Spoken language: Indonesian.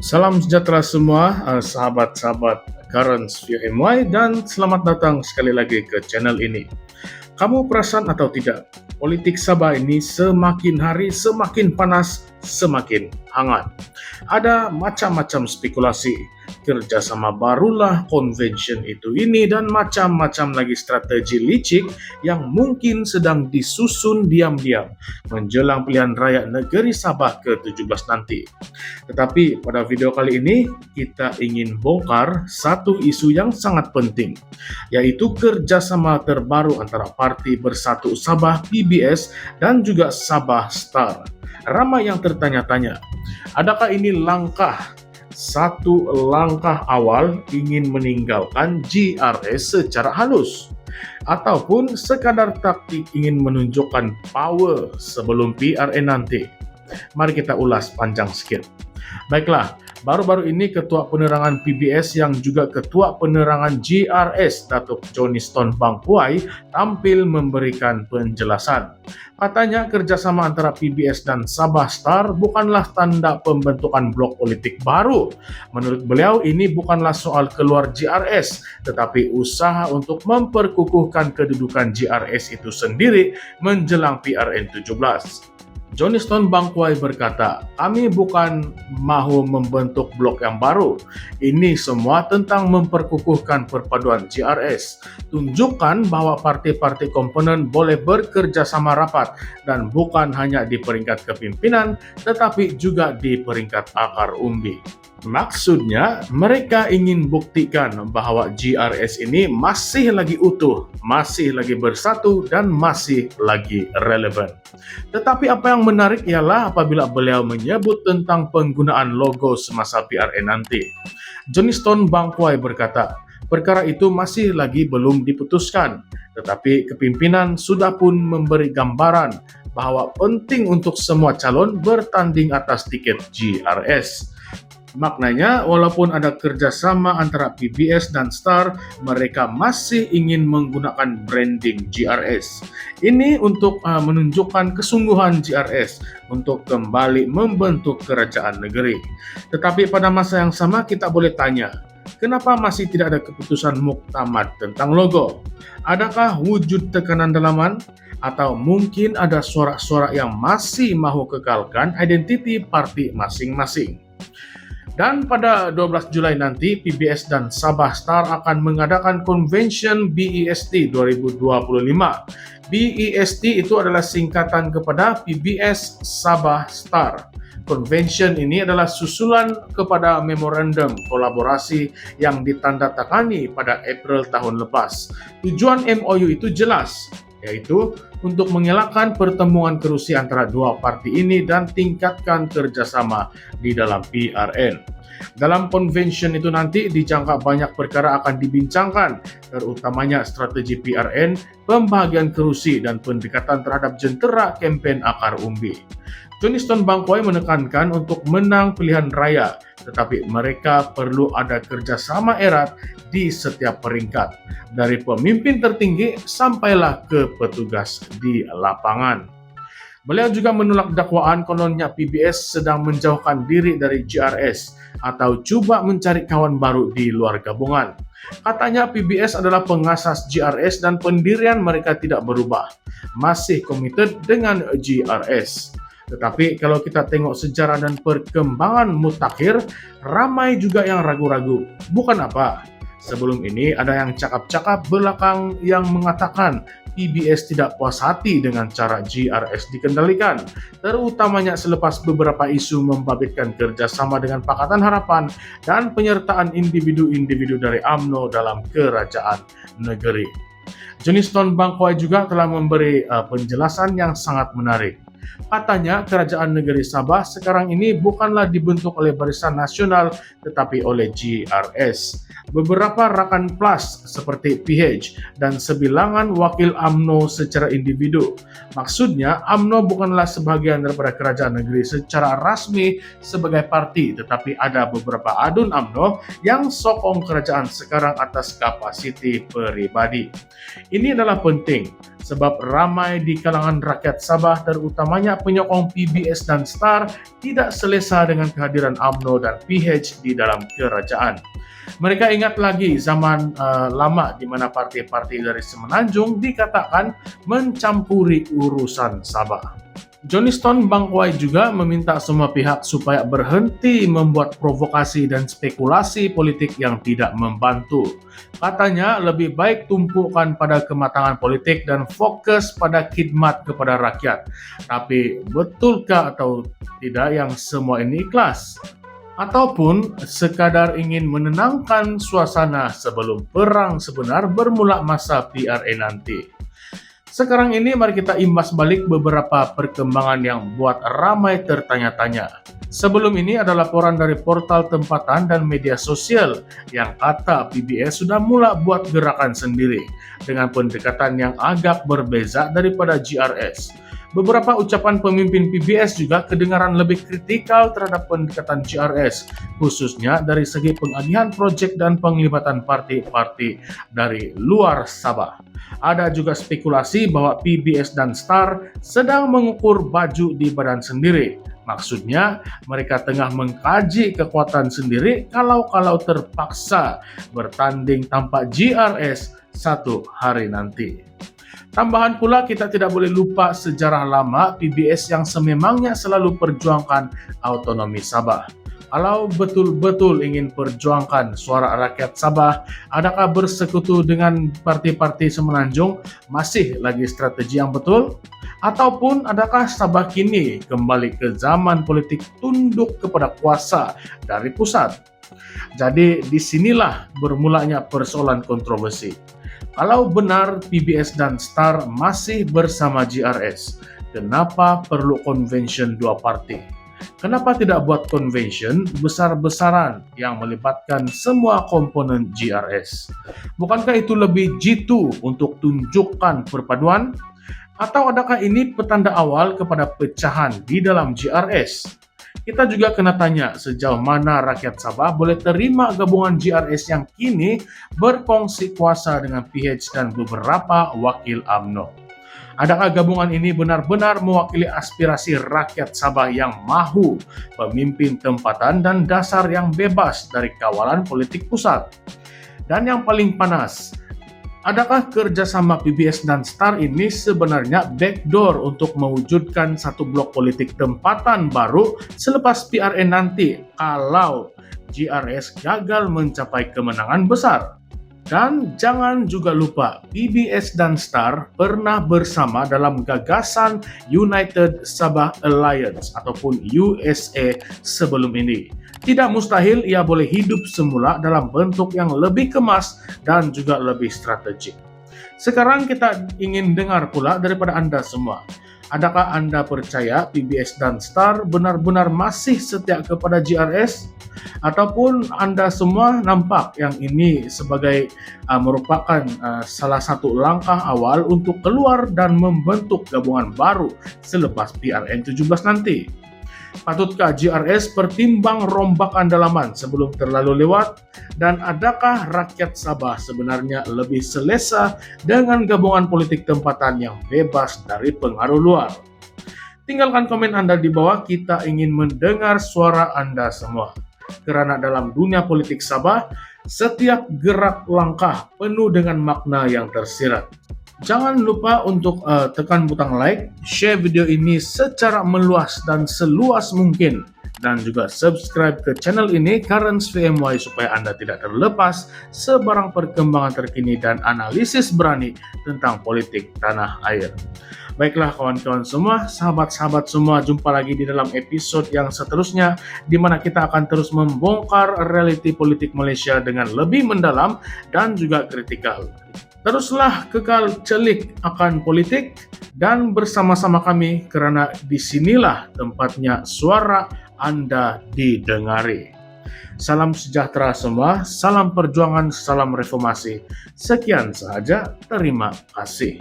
Salam sejahtera semua, sahabat-sahabat Currents View MY, dan selamat datang sekali lagi ke channel ini. Kamu perasan atau tidak, politik Sabah ini semakin hari semakin panas, semakin hangat. Ada macam-macam spekulasi, kerjasama barulah convention itu ini, dan macam-macam lagi strategi licik yang mungkin sedang disusun diam-diam menjelang pilihan raya negeri Sabah ke-17 nanti. Tetapi pada video kali ini kita ingin bongkar satu isu yang sangat penting, yaitu kerjasama terbaru antara Parti Bersatu Sabah PBS dan juga Sabah Star. Ramai yang tertanya-tanya, adakah ini satu langkah awal ingin meninggalkan GRS secara halus? Ataupun sekadar taktik ingin menunjukkan power sebelum PRN nanti? Mari kita ulas panjang sedikit. Baiklah, baru-baru ini Ketua Penerangan PBS yang juga Ketua Penerangan GRS, Datuk Johnny Bangkuai, tampil memberikan penjelasan. Katanya kerjasama antara PBS dan Sabah Star bukanlah tanda pembentukan blok politik baru. Menurut beliau ini bukanlah soal keluar GRS, tetapi usaha untuk memperkukuhkan kedudukan GRS itu sendiri menjelang PRN 17. Johnny Bangkuai berkata, kami bukan mahu membentuk blok yang baru. Ini semua tentang memperkukuhkan perpaduan GRS. Tunjukkan bahwa parti-parti komponen boleh bekerja sama rapat dan bukan hanya di peringkat kepimpinan, tetapi juga di peringkat akar umbi. Maksudnya, mereka ingin buktikan bahwa GRS ini masih lagi utuh, masih lagi bersatu, dan masih lagi relevan. Tetapi apa yang menarik ialah apabila beliau menyebut tentang penggunaan logo semasa PRN nanti. Johnny Bangkuai berkata, perkara itu masih lagi belum diputuskan, tetapi kepimpinan sudah pun memberi gambaran bahwa penting untuk semua calon bertanding atas tiket GRS. Maknanya, walaupun ada kerjasama antara PBS dan Star, mereka masih ingin menggunakan branding GRS. Ini untuk menunjukkan kesungguhan GRS untuk kembali membentuk kerajaan negeri. Tetapi pada masa yang sama kita boleh tanya, kenapa masih tidak ada keputusan muktamad tentang logo? Adakah wujud tekanan dalaman? Atau mungkin ada suara-suara yang masih mahu kekalkan identiti parti masing-masing? Dan pada 12 Julai nanti, PBS dan Sabah Star akan mengadakan Convention BEST 2025. BEST itu adalah singkatan kepada PBS Sabah Star. Convention ini adalah susulan kepada memorandum kolaborasi yang ditandatangani pada April tahun lepas. Tujuan MOU itu jelas, yaitu untuk mengelakkan pertemuan kerusi antara dua parti ini dan tingkatkan kerjasama di dalam PRN. Dalam convention itu nanti dijangka banyak perkara akan dibincangkan, terutamanya strategi PRN, pembagian kerusi, dan pendekatan terhadap jentera kempen akar umbi. Johnny Bangkuai menekankan untuk menang pilihan raya, tetapi mereka perlu ada kerjasama erat di setiap peringkat, dari pemimpin tertinggi sampailah ke petugas di lapangan. Beliau juga menolak dakwaan kononnya PBS sedang menjauhkan diri dari GRS atau coba mencari kawan baru di luar gabungan. Katanya PBS adalah pengasas GRS dan pendirian mereka tidak berubah, masih komited dengan GRS. Tetapi kalau kita tengok sejarah dan perkembangan mutakhir, ramai juga yang ragu-ragu. Bukan apa, sebelum ini ada yang cakap-cakap belakang yang mengatakan PBS tidak puas hati dengan cara GRS dikendalikan, terutamanya selepas beberapa isu membabitkan kerjasama dengan Pakatan Harapan dan penyertaan individu-individu dari UMNO dalam kerajaan negeri. Johnny Bangkuai juga telah memberi penjelasan yang sangat menarik. Katanya kerajaan negeri Sabah sekarang ini bukanlah dibentuk oleh Barisan Nasional tetapi oleh GRS. Beberapa rakan plus seperti PH dan sebilangan wakil UMNO secara individu. Maksudnya UMNO bukanlah sebahagian daripada kerajaan negeri secara rasmi sebagai parti, tetapi ada beberapa adun UMNO yang sokong kerajaan sekarang atas kapasiti peribadi. Ini adalah penting sebab ramai di kalangan rakyat Sabah terutama utamanya penyokong PBS dan STAR tidak selesa dengan kehadiran UMNO dan PH di dalam kerajaan. Mereka ingat lagi zaman lama di mana partai-partai dari Semenanjung dikatakan mencampuri urusan Sabah. Johnston Bangkwai juga meminta semua pihak supaya berhenti membuat provokasi dan spekulasi politik yang tidak membantu. Katanya lebih baik tumpukan pada kematangan politik dan fokus pada khidmat kepada rakyat. Tapi betulkah atau tidak yang semua ini ikhlas? Ataupun sekadar ingin menenangkan suasana sebelum perang sebenar bermula masa PRA nanti? Sekarang ini mari kita imbas balik beberapa perkembangan yang buat ramai tertanya-tanya. Sebelum ini ada laporan dari portal tempatan dan media sosial yang kata PBS sudah mula buat gerakan sendiri dengan pendekatan yang agak berbeza daripada GRS. Beberapa ucapan pemimpin PBS juga kedengaran lebih kritikal terhadap pendekatan GRS, khususnya dari segi pengagihan proyek dan penglibatan partai-partai dari luar Sabah. Ada juga spekulasi bahwa PBS dan STAR sedang mengukur baju di badan sendiri. Maksudnya, mereka tengah mengkaji kekuatan sendiri kalau terpaksa bertanding tanpa GRS satu hari nanti. Tambahan pula kita tidak boleh lupa sejarah lama PBS yang sememangnya selalu perjuangkan autonomi Sabah. Kalau betul-betul ingin perjuangkan suara rakyat Sabah, adakah bersekutu dengan partai-partai Semenanjung masih lagi strategi yang betul? Ataupun adakah Sabah kini kembali ke zaman politik tunduk kepada kuasa dari pusat? Jadi disinilah bermulanya persoalan kontroversi. Kalau benar PBS dan STAR masih bersama GRS, kenapa perlu convention dua partai? Kenapa tidak buat convention besar-besaran yang melibatkan semua komponen GRS? Bukankah itu lebih jitu untuk tunjukkan perpaduan? Atau adakah ini petanda awal kepada pecahan di dalam GRS? Kita juga kena tanya sejauh mana rakyat Sabah boleh terima gabungan GRS yang kini berkongsi kuasa dengan PH dan beberapa wakil UMNO. Adakah gabungan ini benar-benar mewakili aspirasi rakyat Sabah yang mahu pemimpin tempatan dan dasar yang bebas dari kawalan politik pusat? Dan yang paling panas, adakah kerjasama PBS dan STAR ini sebenarnya backdoor untuk mewujudkan satu blok politik tempatan baru selepas PRN nanti kalau GRS gagal mencapai kemenangan besar? Dan jangan juga lupa, PBS dan STAR pernah bersama dalam gagasan United Sabah Alliance ataupun USA sebelum ini. Tidak mustahil ia boleh hidup semula dalam bentuk yang lebih kemas dan juga lebih strategik. Sekarang kita ingin dengar pula daripada Anda semua. Adakah Anda percaya PBS dan STAR benar-benar masih setia kepada GRS? Ataupun Anda semua nampak yang ini sebagai merupakan salah satu langkah awal untuk keluar dan membentuk gabungan baru selepas PRN 17 nanti? Patutkah GRS pertimbang rombak andalaman sebelum terlalu lewat? Dan adakah rakyat Sabah sebenarnya lebih selesa dengan gabungan politik tempatan yang bebas dari pengaruh luar? Tinggalkan komen Anda di bawah, kita ingin mendengar suara Anda semua. Karena dalam dunia politik Sabah, setiap gerak langkah penuh dengan makna yang tersirat. Jangan lupa untuk tekan butang like, share video ini secara meluas dan seluas mungkin, dan juga subscribe ke channel ini Currents VMY supaya Anda tidak terlepas sebarang perkembangan terkini dan analisis berani tentang politik tanah air. Baiklah kawan-kawan semua, sahabat-sahabat semua, jumpa lagi di dalam episode yang seterusnya di mana kita akan terus membongkar realiti politik Malaysia dengan lebih mendalam dan juga kritikal. Teruslah kekal celik akan politik dan bersama-sama kami kerana disinilah tempatnya suara Anda didengari. Salam sejahtera semua, salam perjuangan, salam reformasi. Sekian sahaja, terima kasih.